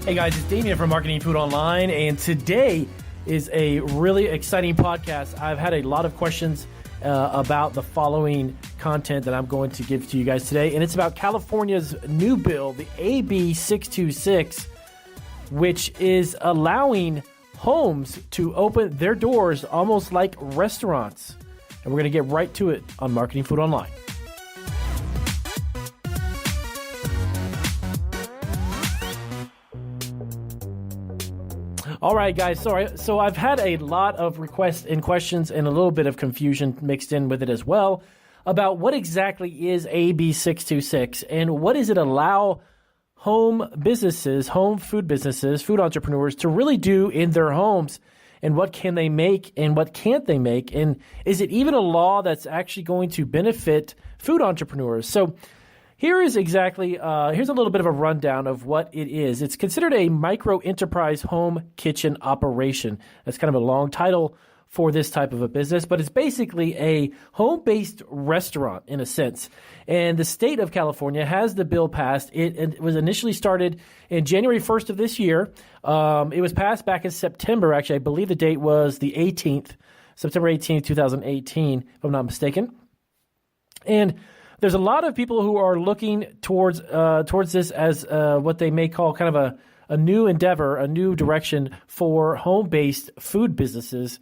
Hey guys, it's Damien from Marketing Food Online, and today is a really exciting podcast. I've had a lot of questions about the following content that I'm going to give to you guys today, and it's about California's new bill, the AB626, which is allowing homes to open their doors almost like restaurants. And we're going to get right to it on Marketing Food Online. All right, guys. So I've had a lot of requests and questions and a little bit of confusion mixed in with it as well about what exactly is AB626 and what does it allow home businesses, home food businesses, food entrepreneurs to really do in their homes, and what can they make and what can't they make, and is it even a law that's actually going to benefit food entrepreneurs? So here's a little bit of a rundown of what it is. It's considered a micro enterprise home kitchen operation. That's kind of a long title for this type of a business, but it's basically a home-based restaurant in a sense. And the state of California has the bill passed. It was initially started in January 1st of this year. It was passed back in September. Actually, I believe the date was the 18th, September 18th, 2018, if I'm not mistaken. And there's a lot of people who are looking towards this as what they may call kind of a new endeavor, a new direction for home-based food businesses,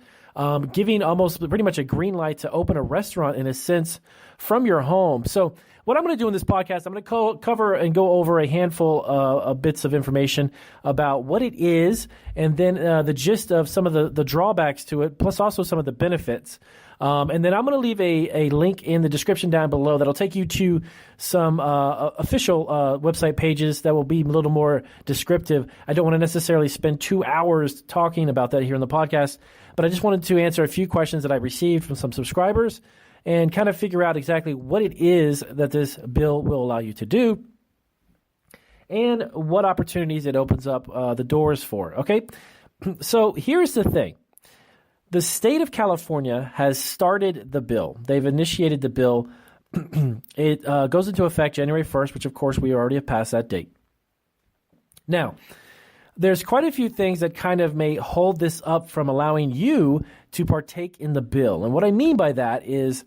giving almost pretty much a green light to open a restaurant in a sense from your home. So what I'm going to do in this podcast, I'm going to cover and go over a handful of bits of information about what it is, and then the gist of some of the drawbacks to it, plus also some of the benefits. And then I'm going to leave a link in the description down below that'll take you to some official website pages that will be a little more descriptive. I don't want to necessarily spend 2 hours talking about that here in the podcast, but I just wanted to answer a few questions that I received from some subscribers and kind of figure out exactly what it is that this bill will allow you to do and what opportunities it opens up the doors for. Okay, so here's the thing. The state of California has started the bill. They've initiated the bill. It goes into effect January 1st, which, of course, we already have passed that date. Now, there's quite a few things that kind of may hold this up from allowing you to partake in the bill. And what I mean by that is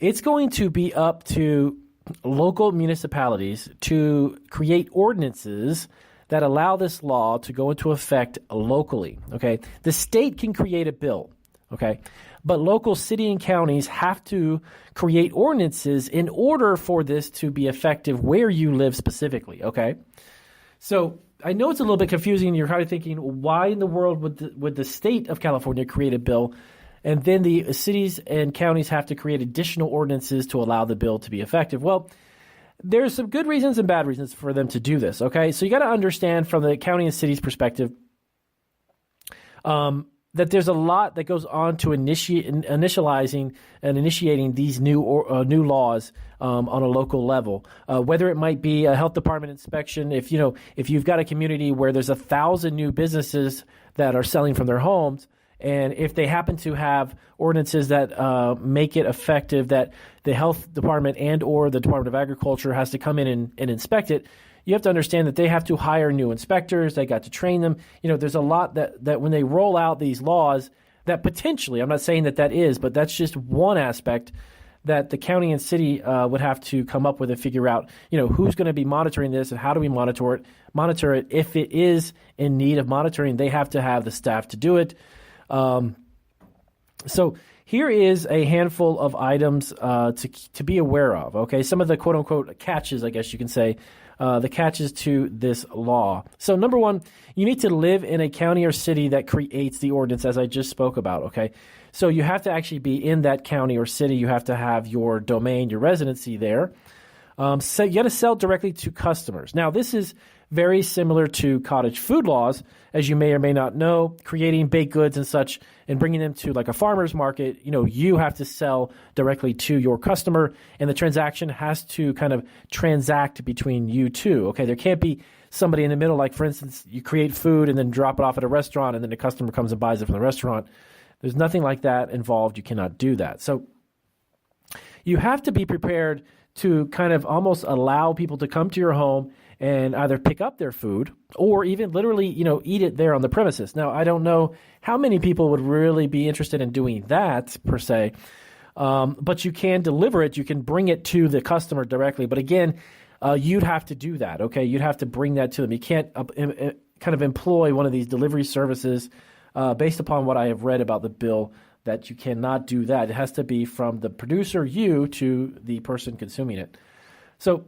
it's going to be up to local municipalities to create ordinances that allow this law to go into effect locally, okay? The state can create a bill, okay? But local city and counties have to create ordinances in order for this to be effective where you live specifically, okay? So I know it's a little bit confusing. You're kind of thinking, why in the world would the state of California create a bill, and then the cities and counties have to create additional ordinances to allow the bill to be effective? Well, there's some good reasons and bad reasons for them to do this, okay? So you got to understand from the county and city's perspective that there's a lot that goes on to initializing and initiating these new laws on a local level. Whether it might be a health department inspection, if you've got a community where there's 1,000 new businesses that are selling from their homes, and if they happen to have ordinances that make it effective that the health department and or the Department of Agriculture has to come in and inspect it, you have to understand that they have to hire new inspectors. They got to train them. There's a lot that when they roll out these laws that potentially, I'm not saying that is, but that's just one aspect that the county and city would have to come up with and figure out, who's going to be monitoring this and how do we monitor it. If it is in need of monitoring, they have to have the staff to do it. So here is a handful of items to be aware of, okay? Some of the quote-unquote catches, I guess you can say, the catches to this law. So number one, you need to live in a county or city that creates the ordinance, as I just spoke about, okay? So you have to actually be in that county or city. You have to have your domain, your residency there. So you got to sell directly to customers. Now, this is very similar to cottage food laws, as you may or may not know, creating baked goods and such and bringing them to like a farmer's market. You have to sell directly to your customer, and the transaction has to kind of transact between you two. Okay, there can't be somebody in the middle, like for instance, you create food and then drop it off at a restaurant and then the customer comes and buys it from the restaurant. There's nothing like that involved. You cannot do that. So you have to be prepared to kind of almost allow people to come to your home and either pick up their food or even literally, eat it there on the premises. Now, I don't know how many people would really be interested in doing that per se, but you can deliver it. You can bring it to the customer directly. But again, you'd have to do that, okay? You'd have to bring that to them. You can't kind of employ one of these delivery services based upon what I have read about the bill, that you cannot do that. It has to be from the producer, you, to the person consuming it. So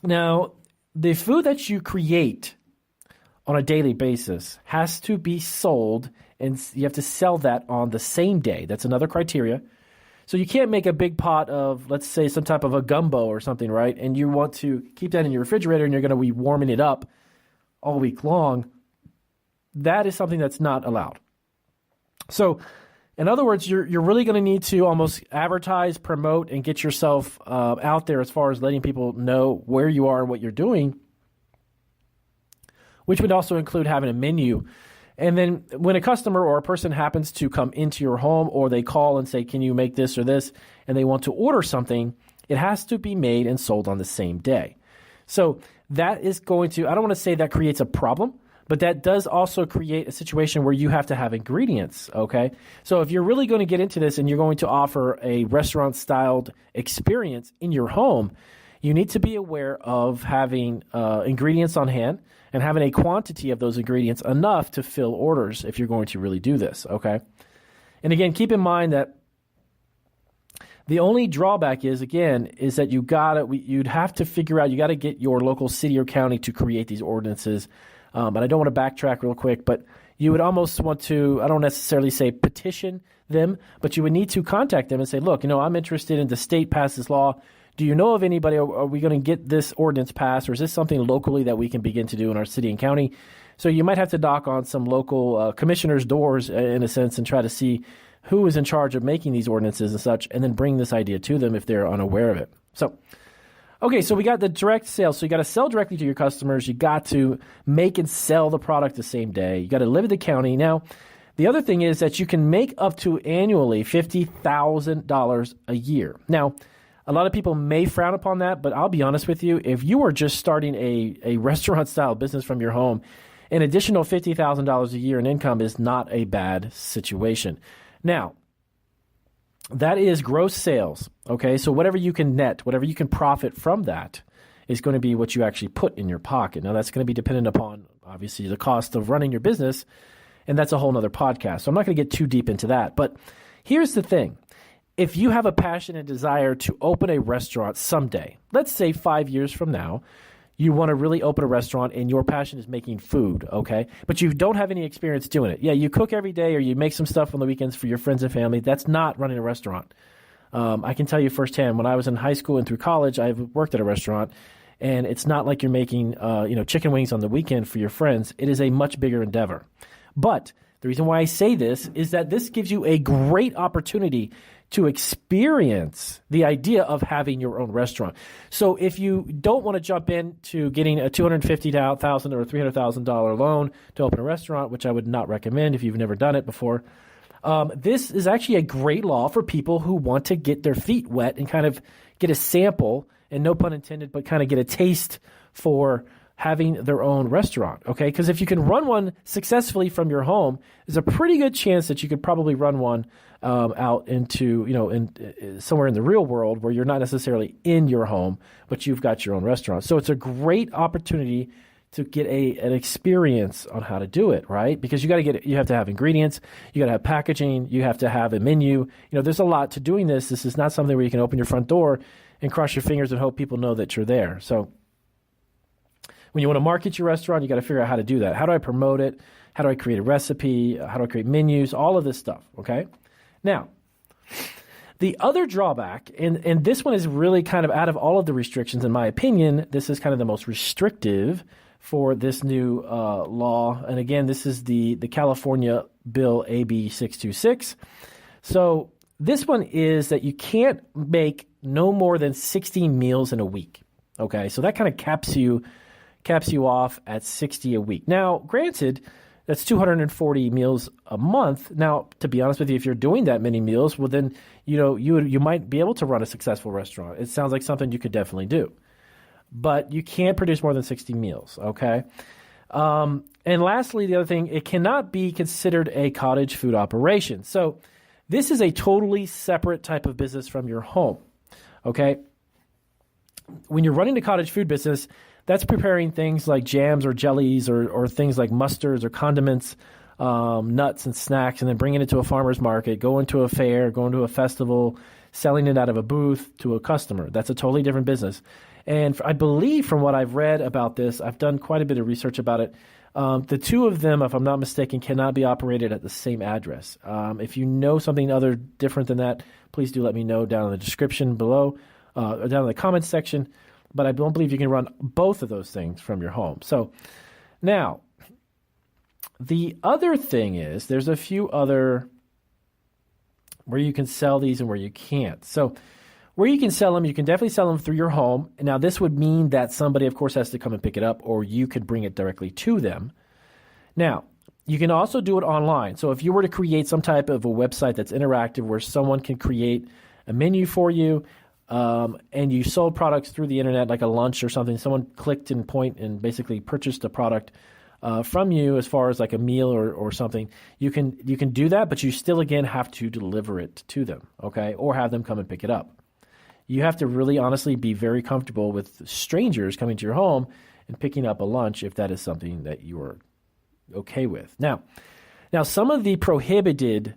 now, the food that you create on a daily basis has to be sold, and you have to sell that on the same day. That's another criteria. So you can't make a big pot of, let's say, some type of a gumbo or something, right? And you want to keep that in your refrigerator and you're going to be warming it up all week long. That is something that's not allowed. So, in other words, you're really going to need to almost advertise, promote, and get yourself out there as far as letting people know where you are and what you're doing, which would also include having a menu. And then when a customer or a person happens to come into your home, or they call and say, can you make this or this, and they want to order something, it has to be made and sold on the same day. So that is going to, I don't want to say that creates a problem, but that does also create a situation where you have to have ingredients, okay? So if you're really going to get into this and you're going to offer a restaurant-styled experience in your home, you need to be aware of having ingredients on hand and having a quantity of those ingredients enough to fill orders if you're going to really do this, okay? And again, keep in mind that the only drawback is that you'd have to figure out, you got to get your local city or county to create these ordinances. And I don't want to backtrack real quick, but you would almost want to, I don't necessarily say petition them, but you would need to contact them and say, look, I'm interested in the state passed this law. Do you know of anybody? Are we going to get this ordinance passed, or is this something locally that we can begin to do in our city and county? So you might have to knock on some local commissioners' doors, in a sense, and try to see who is in charge of making these ordinances and such, and then bring this idea to them if they're unaware of it. So, okay, so we got the direct sales. So you got to sell directly to your customers. You got to make and sell the product the same day. You got to live in the county. Now, the other thing is that you can make up to annually $50,000 a year. Now, a lot of people may frown upon that, but I'll be honest with you. If you are just starting a restaurant-style business from your home, an additional $50,000 a year in income is not a bad situation. Now, that is gross sales, okay? So whatever you can net, whatever you can profit from that is going to be what you actually put in your pocket. Now, that's going to be dependent upon, obviously, the cost of running your business, and that's a whole nother podcast. So I'm not going to get too deep into that. But here's the thing. If you have a passion and desire to open a restaurant someday, let's say 5 years from now, you want to really open a restaurant and your passion is making food, okay? But you don't have any experience doing it. Yeah, you cook every day or you make some stuff on the weekends for your friends and family. That's not running a restaurant. I can tell you firsthand, when I was in high school and through college, I worked at a restaurant, and it's not like you're making chicken wings on the weekend for your friends. It is a much bigger endeavor. But the reason why I say this is that this gives you a great opportunity to experience the idea of having your own restaurant. So if you don't want to jump into getting a $250,000 or $300,000 loan to open a restaurant, which I would not recommend if you've never done it before, this is actually a great law for people who want to get their feet wet and kind of get a sample, and no pun intended, but kind of get a taste for having their own restaurant, okay? Because if you can run one successfully from your home, there's a pretty good chance that you could probably run one out into, somewhere in the real world where you're not necessarily in your home, but you've got your own restaurant. So it's a great opportunity to get an experience on how to do it, right? Because you have to have ingredients, you got to have packaging, you have to have a menu. There's a lot to doing this. This is not something where you can open your front door and cross your fingers and hope people know that you're there. So when you want to market your restaurant, you got to figure out how to do that. How do I promote it? How do I create a recipe? How do I create menus? All of this stuff, okay? Now, the other drawback, and this one is really kind of out of all of the restrictions, in my opinion, this is kind of the most restrictive for this new law. And again, this is the California bill AB626. So this one is that you can't make no more than 16 meals in a week, okay? So that kind of caps you off at 60 a week. Now, granted, that's 240 meals a month. Now, to be honest with you, if you're doing that many meals, well, then you might be able to run a successful restaurant. It sounds like something you could definitely do. but you can't produce more than 60 meals, okay? And lastly, the other thing, it cannot be considered a cottage food operation. So this is a totally separate type of business from your home, okay? When you're running a cottage food business, that's preparing things like jams or jellies or things like mustards or condiments, nuts and snacks, and then bringing it to a farmer's market, going to a fair, going to a festival, selling it out of a booth to a customer. That's a totally different business. And I believe from what I've read about this, I've done quite a bit of research about it, the two of them, if I'm not mistaken, cannot be operated at the same address. If you know something other different than that, please do let me know down in the description below, or down in the comments section. But I don't believe you can run both of those things from your home. So now, the other thing is there's a few other where you can sell these and where you can't. So where you can sell them, you can definitely sell them through your home. Now, this would mean that somebody, of course, has to come and pick it up, or you could bring it directly to them. Now, you can also do it online. So if you were to create some type of a website that's interactive where someone can create a menu for you, and you sold products through the internet, like a lunch or something, someone clicked and basically purchased a product from you as far as like a meal or something, you can do that, but you still, again, have to deliver it to them, okay, or have them come and pick it up. You have to really honestly be very comfortable with strangers coming to your home and picking up a lunch if that is something that you are okay with. Now, some of the prohibited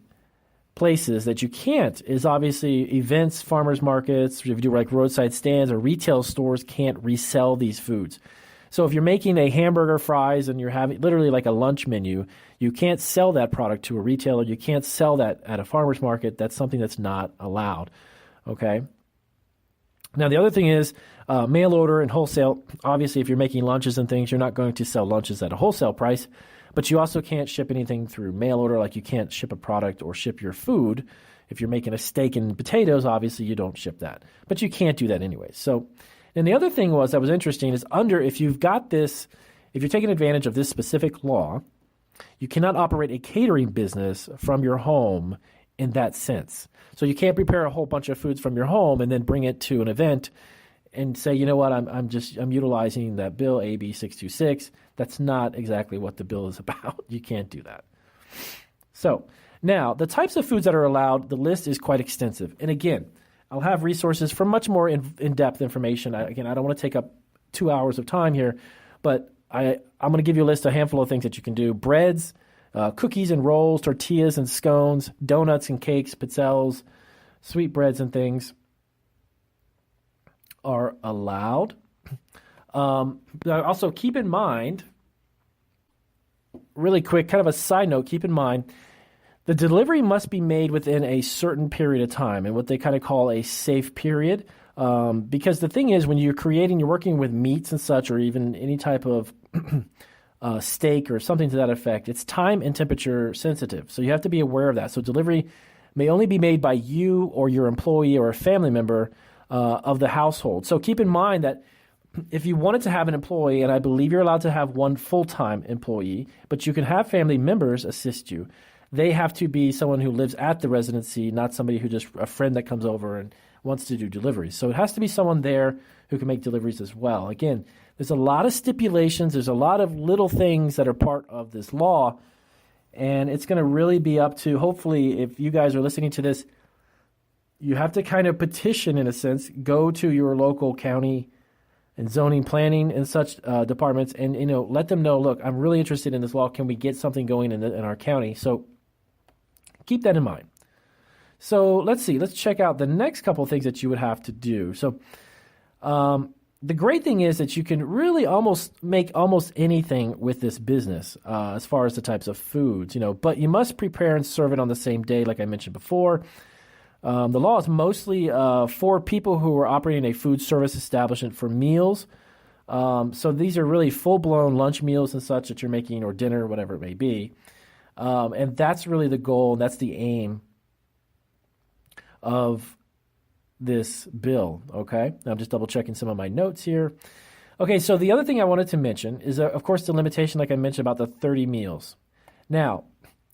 places that you can't is obviously events, farmers markets. If you do like roadside stands or retail stores, can't resell these foods. So if you're making a hamburger, fries, and you're having literally like a lunch menu, you can't sell that product to a retailer. You can't sell that at a farmer's market. That's something that's not allowed, okay? Now, the other thing is mail order and wholesale. Obviously, if you're making lunches and things, you're not going to sell lunches at a wholesale price, but you also can't ship anything through mail order, like you can't ship a product or ship your food. If you're making a steak and potatoes, obviously you don't ship that, but you can't do that anyway. So, and the other thing that was interesting is if you're taking advantage of this specific law, you cannot operate a catering business from your home in that sense. So you can't prepare a whole bunch of foods from your home and then bring it to an event and say, you know what, I'm utilizing that bill AB626. That's not exactly what the bill is about. You can't do that. So now the types of foods that are allowed, the list is quite extensive. And again, I'll have resources for much more in-depth information. I don't want to take up 2 hours of time here, but I'm going to give you a handful of things that you can do. Breads, cookies and rolls, tortillas and scones, donuts and cakes, pizzelles, sweetbreads and things are allowed. Also, keep in mind, really quick, kind of a side note, keep in mind, the delivery must be made within a certain period of time and what they kind of call a safe period. Because the thing is, when you're working with meats and such, or even any type of steak or something to that effect, it's time and temperature sensitive. So you have to be aware of that. So delivery may only be made by you or your employee or a family member of the household. So keep in mind that if you wanted to have an employee, and I believe you're allowed to have one full-time employee, but you can have family members assist you. They have to be someone who lives at the residency, not somebody who just a friend that comes over and wants to do deliveries. So it has to be someone there who can make deliveries as well. Again, there's a lot of stipulations. There's a lot of little things that are part of this law, and it's going to really be up to, hopefully, if you guys are listening to this, you have to kind of petition, in a sense, go to your local county and zoning, planning, and such departments, and let them know, look, I'm really interested in this law. Can we get something going in our county? So keep that in mind. So let's see. Let's check out the next couple of things that you would have to do. So the great thing is that you can really make almost anything with this business as far as the types of foods, but you must prepare and serve it on the same day, like I mentioned before. The law is mostly for people who are operating a food service establishment for meals. So these are really full-blown lunch meals and such that you're making, or dinner, whatever it may be. And that's really the goal. That's the aim of this bill, okay? Now I'm just double-checking some of my notes here. Okay, so the other thing I wanted to mention is, of course, the limitation, like I mentioned, about the 30 meals. Now,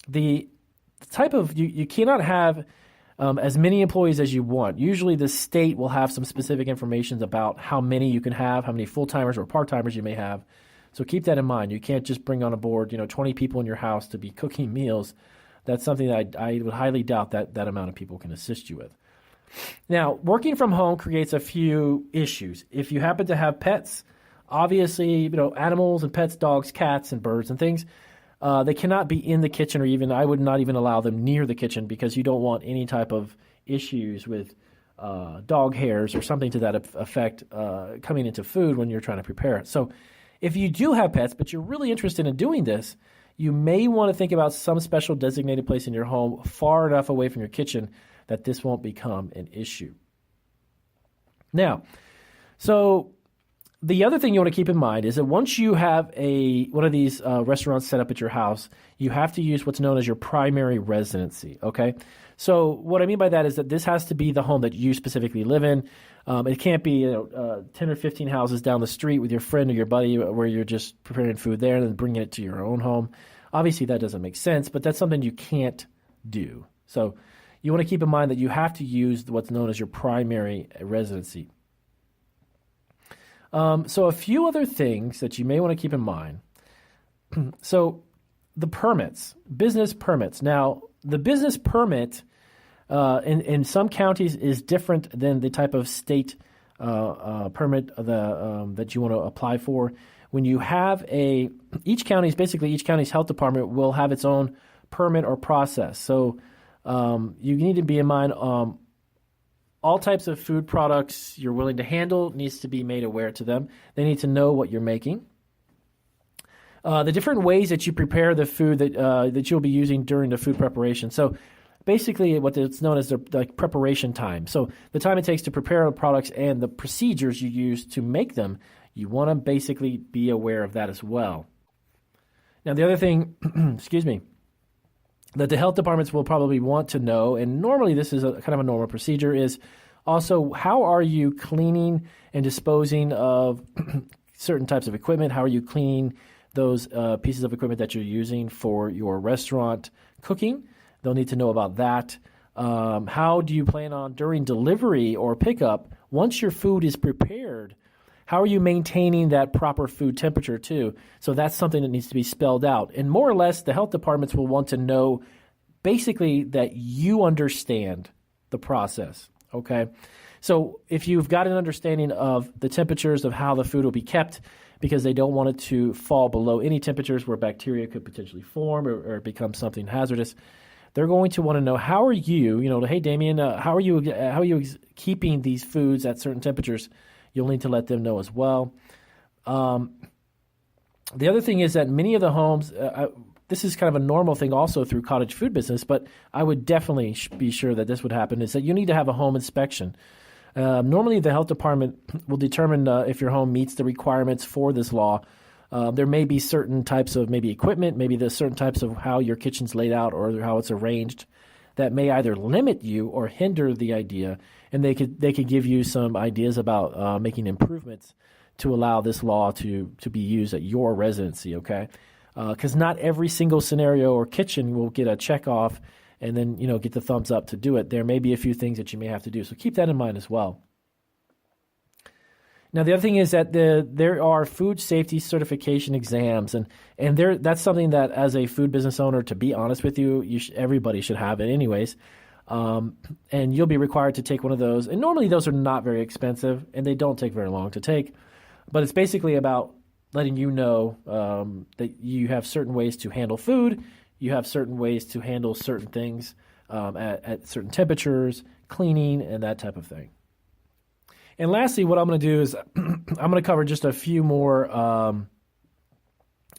the type of, you cannot have as many employees as you want. Usually the state will have some specific information about how many you can have, how many full-timers or part-timers you may have. So keep that in mind. You can't just bring on board, 20 people in your house to be cooking meals. That's something that I would highly doubt that amount of people can assist you with. Now, working from home creates a few issues. If you happen to have pets, obviously, animals and pets, dogs, cats, and birds and things, they cannot be in the kitchen, or even I would not even allow them near the kitchen, because you don't want any type of issues with dog hairs or something to that effect coming into food when you're trying to prepare it. So if you do have pets, but you're really interested in doing this, you may want to think about some special designated place in your home far enough away from your kitchen that this won't become an issue. Now, so the other thing you want to keep in mind is that once you have one of these restaurants set up at your house, you have to use what's known as your primary residency, okay? So what I mean by that is that this has to be the home that you specifically live in. It can't be 10 or 15 houses down the street with your friend or your buddy where you're just preparing food there and then bringing it to your own home. Obviously, that doesn't make sense, but that's something you can't do. So you want to keep in mind that you have to use what's known as your primary residency. So a few other things that you may want to keep in mind. So the permits, business permits. Now, the business permit in some counties is different than the type of state permit that you want to apply for. When you have each county's health department will have its own permit or process. So you need to be in mind all types of food products you're willing to handle needs to be made aware to them. They need to know what you're making. The different ways that you prepare the food that you'll be using during the food preparation. So basically what it's known as the preparation time. So the time it takes to prepare the products and the procedures you use to make them, you want to basically be aware of that as well. Now the other thing, that the health departments will probably want to know, and normally this is a kind of a normal procedure, is also how are you cleaning and disposing of certain types of equipment? How are you cleaning those pieces of equipment that you're using for your restaurant cooking? They'll need to know about that. How do you plan on, during delivery or pickup, once your food is prepared, how are you maintaining that proper food temperature too? So that's something that needs to be spelled out. And more or less, the health departments will want to know basically that you understand the process, okay? So if you've got an understanding of the temperatures of how the food will be kept, because they don't want it to fall below any temperatures where bacteria could potentially form or become something hazardous, they're going to want to know, how are you, hey, Damien, how are you keeping these foods at certain temperatures? You'll need to let them know as well. The other thing is that many of the homes, this is kind of a normal thing also through cottage food business, but I would definitely be sure that this would happen, is that you need to have a home inspection. Normally the health department will determine if your home meets the requirements for this law. There may be certain types of maybe equipment, maybe there's certain types of how your kitchen's laid out or how it's arranged that may either limit you or hinder the idea, and they could give you some ideas about making improvements to allow this law to be used at your residency, okay? Because not every single scenario or kitchen will get a check off and then get the thumbs up to do it. There may be a few things that you may have to do, so keep that in mind as well. Now, the other thing is that there are food safety certification exams, and that's something that as a food business owner, to be honest with you, everybody should have it anyways. And you'll be required to take one of those. And normally those are not very expensive, and they don't take very long to take. But it's basically about letting you know that you have certain ways to handle food, you have certain ways to handle certain things at certain temperatures, cleaning, and that type of thing. And lastly, what I'm going to do is I'm going to cover just a few more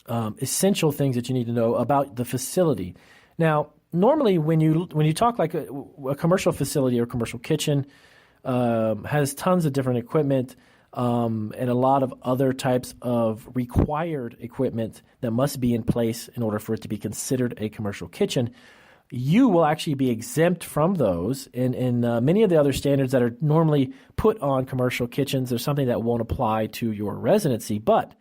essential things that you need to know about the facility. Now, normally when you talk like a commercial facility or commercial kitchen has tons of different equipment and a lot of other types of required equipment that must be in place in order for it to be considered a commercial kitchen. You will actually be exempt from those, and many of the other standards that are normally put on commercial kitchens are something that won't apply to your residency. But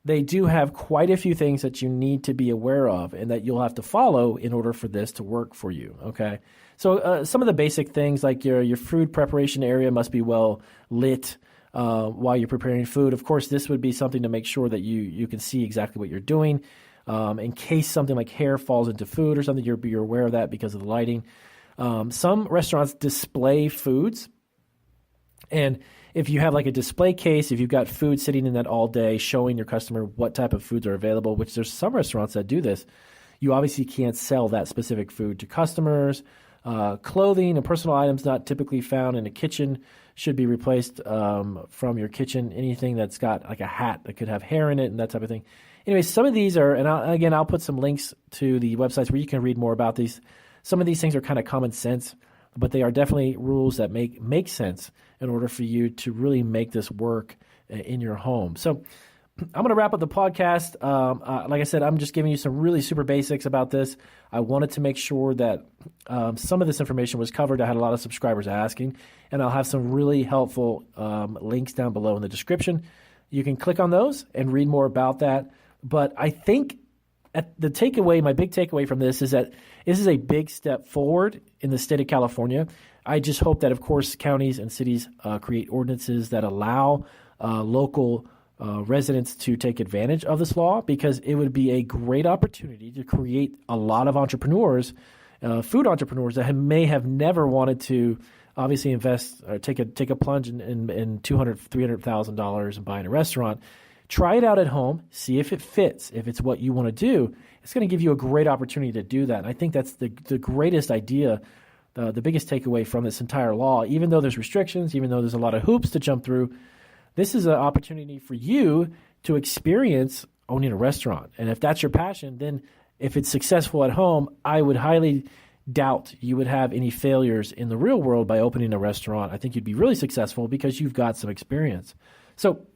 they do have quite a few things that you need to be aware of and that you'll have to follow in order for this to work for you, okay? So some of the basic things like your food preparation area must be well lit while you're preparing food. Of course, this would be something to make sure that you can see exactly what you're doing. In case something like hair falls into food or something, you're aware of that because of the lighting. Some restaurants display foods, and if you have like a display case, if you've got food sitting in that all day, showing your customer what type of foods are available, which there's some restaurants that do this, you obviously can't sell that specific food to customers. Clothing and personal items not typically found in a kitchen should be replaced from your kitchen. Anything that's got like a hat that could have hair in it and that type of thing. Anyway, some of these are, and I'll put some links to the websites where you can read more about these. Some of these things are kind of common sense, but they are definitely rules that make sense in order for you to really make this work in your home. So I'm going to wrap up the podcast. Like I said, I'm just giving you some really super basics about this. I wanted to make sure that some of this information was covered. I had a lot of subscribers asking, and I'll have some really helpful links down below in the description. You can click on those and read more about that. But I think the takeaway, my big takeaway from this is that this is a big step forward in the state of California. I just hope that, of course, counties and cities create ordinances that allow local residents to take advantage of this law, because it would be a great opportunity to create a lot of entrepreneurs, food entrepreneurs that may have never wanted to obviously invest or take a plunge in $200,000, $300,000 and buying a restaurant. Try it out at home, see if it fits, if it's what you want to do. It's going to give you a great opportunity to do that. And I think that's the greatest idea, the biggest takeaway from this entire law. Even though there's restrictions, even though there's a lot of hoops to jump through, this is an opportunity for you to experience owning a restaurant. And if that's your passion, then if it's successful at home, I would highly doubt you would have any failures in the real world by opening a restaurant. I think you'd be really successful because you've got some experience. So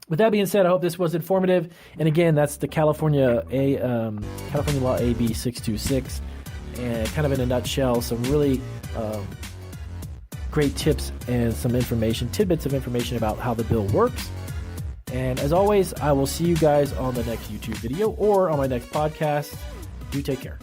with that being said, I hope this was informative. And again, that's the California Law AB626. And kind of in a nutshell, some really great tips and some tidbits of information about how the bill works. And as always, I will see you guys on the next YouTube video or on my next podcast. Do take care.